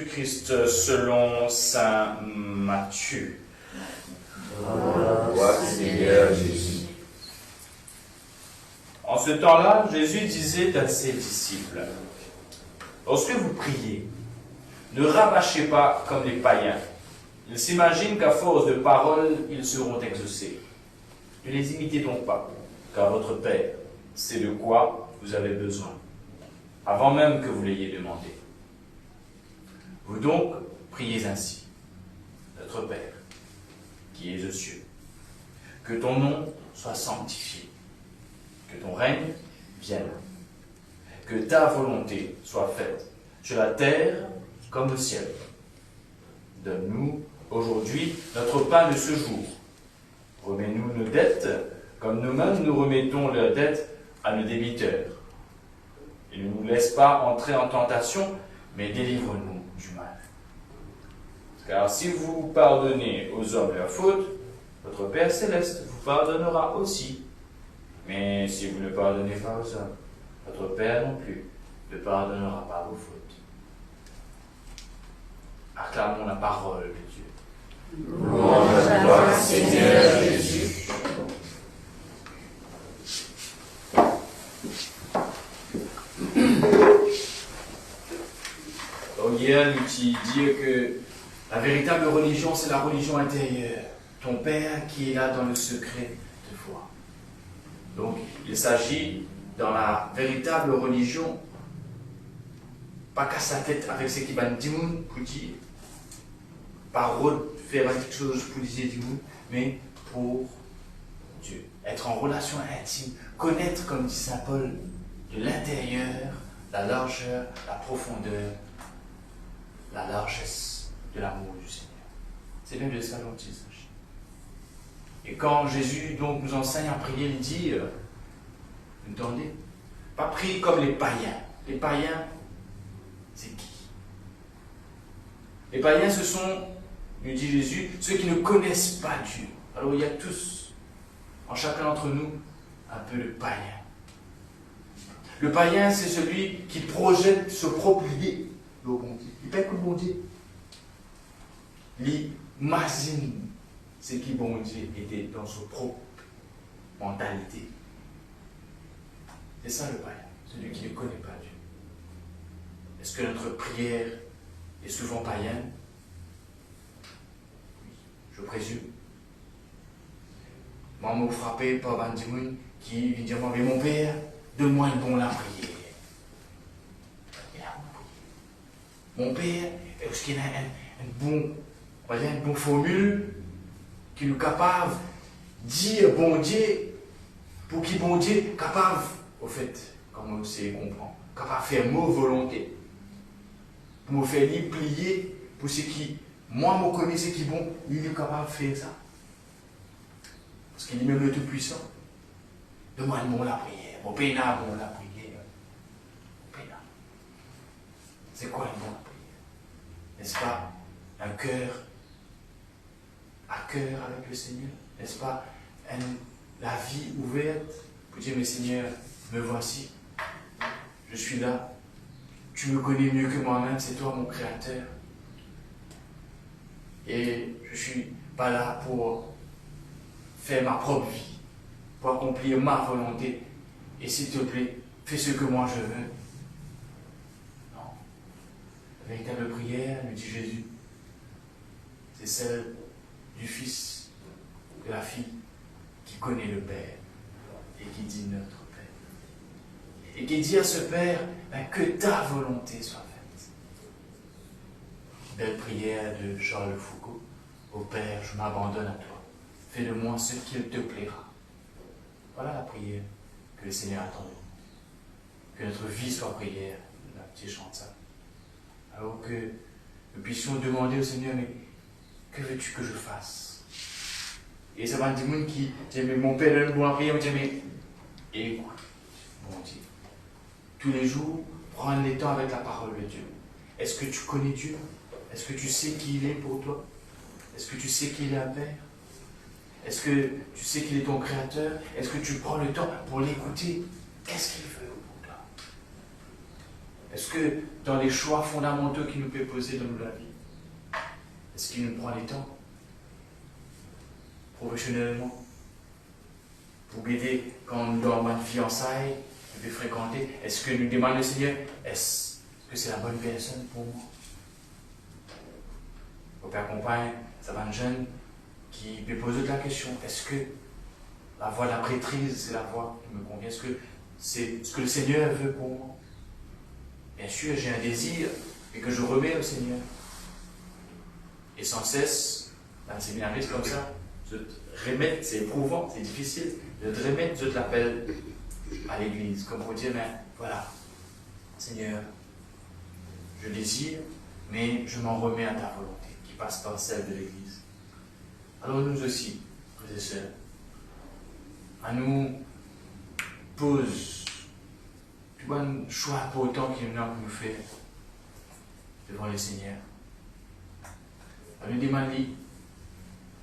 Jésus-Christ selon saint Matthieu. À toi, Seigneur Jésus. En ce temps-là, Jésus disait à ses disciples, « Lorsque vous priez, ne rabâchez pas comme les païens. Ils s'imaginent qu'à force de paroles, ils seront exaucés. Ne les imitez donc pas, car votre Père sait de quoi vous avez besoin, avant même que vous l'ayez demandé. Vous donc priez ainsi. Notre Père, qui es aux cieux, que ton nom soit sanctifié, que ton règne vienne, que ta volonté soit faite sur la terre comme au ciel. Donne-nous aujourd'hui notre pain de ce jour. Remets-nous nos dettes, comme nous-mêmes nous remettons leurs dettes à nos débiteurs. Et ne nous laisse pas entrer en tentation, mais délivre-nous du mal. Car si vous pardonnez aux hommes leurs fautes, votre Père céleste vous pardonnera aussi. Mais si vous ne pardonnez pas aux hommes, votre Père non plus ne pardonnera pas vos fautes. Acclamons la parole de Dieu. Louange à toi, Seigneur Jésus. Donc hier, nous t'y dit que la véritable religion, c'est la religion intérieure. Ton Père qui est là dans le secret de foi. Donc, il s'agit dans la véritable religion, pas qu'à sa tête avec ce qui va nous dire pour dire, parole, faire quelque chose pour dire du monde, mais pour Dieu. Être en relation intime, connaître, comme dit saint Paul, de l'intérieur, la largeur, la profondeur, la largesse de l'amour du Seigneur. C'est bien de ça dont il s'agit. Et quand Jésus donc nous enseigne à prier, il dit, vous entendez, pas prier comme les païens. Les païens, c'est qui? Les païens, ce sont, nous dit Jésus, ceux qui ne connaissent pas Dieu. Alors il y a tous, en chacun d'entre nous, un peu de païen. Le païen, c'est celui qui projette sa propre idée. Le bon Dieu. Il ne fait que le bon Dieu. Il imagine ce qui bon Dieu était dans sa propre mentalité. C'est ça le païen, celui qui ne connaît pas Dieu. Est-ce que notre prière est souvent païenne? Oui, je présume. Moi, je suis frappé par un démon qui vient dire, mais mon père, donne-moi une bonne prière. Il a mon père, est-ce qu'il a une bonne formule qui nous capable de dire bon Dieu, pour qui bon Dieu capable, au fait, comme on sait comprendre, capable de faire ma volonté, pour me faire plier pour ce qui, moi, je connais ce qui est bon, il est capable de faire ça. Parce qu'il est même le Tout-Puissant. Demande-moi la prière. Mon père n'a bon la prière. C'est quoi une bonne prière? N'est-ce pas un cœur à cœur avec le Seigneur? N'est-ce pas la vie ouverte pour dire, mais Seigneur, me voici. Je suis là. Tu me connais mieux que moi-même. C'est toi mon Créateur. Et je ne suis pas là pour faire ma propre vie, pour accomplir ma volonté. Et s'il te plaît, fais ce que moi je veux. Non. La véritable prière, nous dit Jésus, c'est celle du Fils, de la fille qui connaît le Père et qui dit notre Père. Et qui dit à ce Père, que ta volonté soit faite. Belle prière de Charles Foucault. Ô Père, je m'abandonne à toi. Fais de moi ce qu'il te plaira. Voilà la prière que le Seigneur attend de nous. Que notre vie soit prière. La petite chante ça. Alors que nous puissions demander au Seigneur, mais que veux-tu que je fasse? Et ça va dire monde qui dit, mais mon Père donne bon prière, on dit, mais écoute, mon Dieu. Tous les jours, prends le temps avec la parole de Dieu. Est-ce que tu connais Dieu? Est-ce que tu sais qui il est pour toi? Est-ce que tu sais qu'il est un Père? Est-ce que tu sais qu'il est ton Créateur? Est-ce que tu prends le temps pour l'écouter? Qu'est-ce qu'il veut pour toi? Est-ce que dans les choix fondamentaux qu'il nous peut poser dans la vie, est-ce qu'il nous prend les temps, professionnellement, pour m'aider quand on doit avoir une fiançaille, je vais fréquenter? Est-ce que nous demandons le Seigneur, est-ce que c'est la bonne personne pour moi? Au père compagne, ça va un jeune qui peut poser la question, est-ce que la voie de la prêtrise, c'est la voie qui me convient? Est-ce que c'est ce que le Seigneur veut pour moi? Bien sûr, j'ai un désir et que je remets au Seigneur. Et sans cesse, dans le séminariste comme ça, je te remets, c'est éprouvant, c'est difficile, de te remettre, je te l'appelle à l'église, comme pour dire, mais voilà, Seigneur, je désire, mais je m'en remets à ta volonté, qui passe par celle de l'église. Alors nous aussi, frères et sœurs, à nous pose, tu vois, un choix important qu'il y en a pour nous faire devant le Seigneur. À nous demander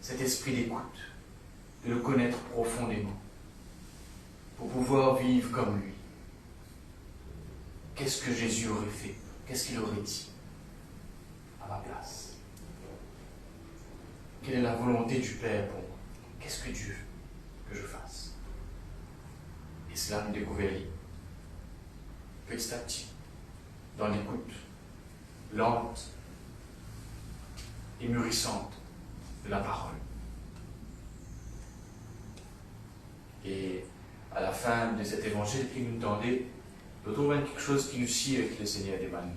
cet esprit d'écoute, de le connaître profondément, pour pouvoir vivre comme lui. Qu'est-ce que Jésus aurait fait? Qu'est-ce qu'il aurait dit à ma place? Quelle est la volonté du Père pour moi? Qu'est-ce que Dieu veut que je fasse? Et cela nous découvrir petit à petit, dans l'écoute lente et mûrissante de la parole. Et à la fin de cet évangile qui nous tendait, nous trouvons quelque chose qui nous scie avec le Seigneur des Mannes.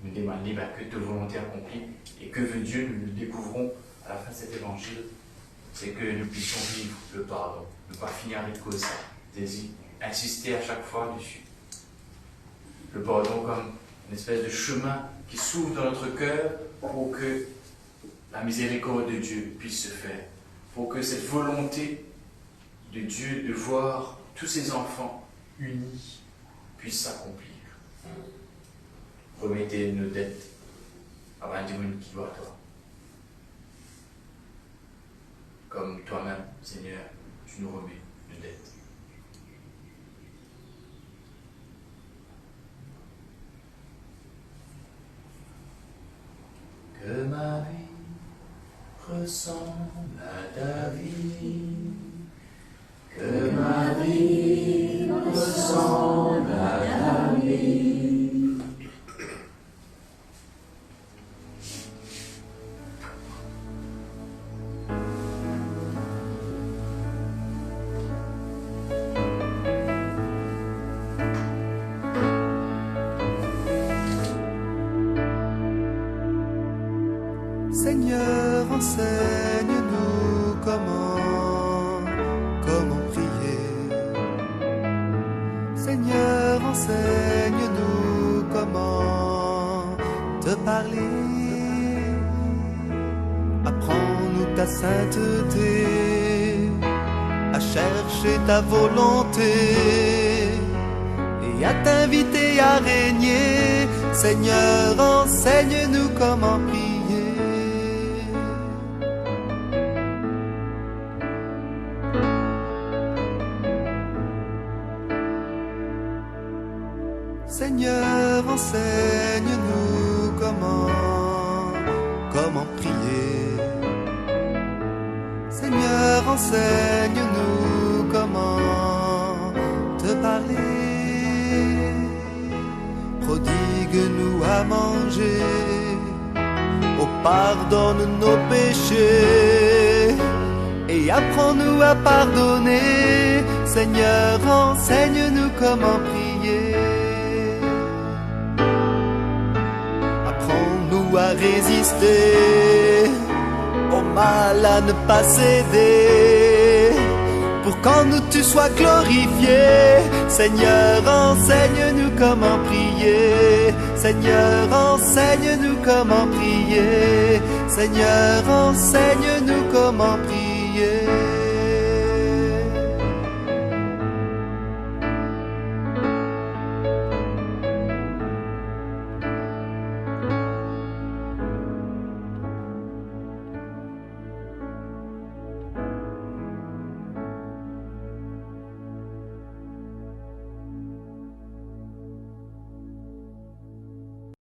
Nous demandons que ta volonté accomplie, et que veut Dieu, nous le découvrons à la fin de cet évangile, c'est que nous puissions vivre le pardon, ne pas finir avec cause ça, insister à chaque fois dessus. Le pardon comme une espèce de chemin qui s'ouvre dans notre cœur pour que la miséricorde de Dieu puisse se faire, pour que cette volonté de Dieu de voir tous ses enfants unis puisse s'accomplir. Remettez nos dettes à un Dieu qui doit à toi. Comme toi-même, Seigneur, tu nous remets nos dettes. Que ma vie ressemble à ta vie, que ma vie ressemble à ta vie. Seigneur, enseigne-nous comment prier. Seigneur, enseigne-nous comment te parler. Apprends-nous ta sainteté, à chercher ta volonté et à t'inviter à régner. Seigneur, enseigne-nous comment prier. Seigneur, enseigne-nous comment prier. Seigneur, enseigne-nous comment te parler. Prodigue-nous à manger, oh pardonne nos péchés et apprends-nous à pardonner. Seigneur, enseigne-nous comment prier. À résister au mal, à ne pas céder, pour qu'en nous tu sois glorifié. Seigneur, enseigne-nous comment prier. Seigneur, enseigne-nous comment prier. Seigneur, enseigne-nous comment prier.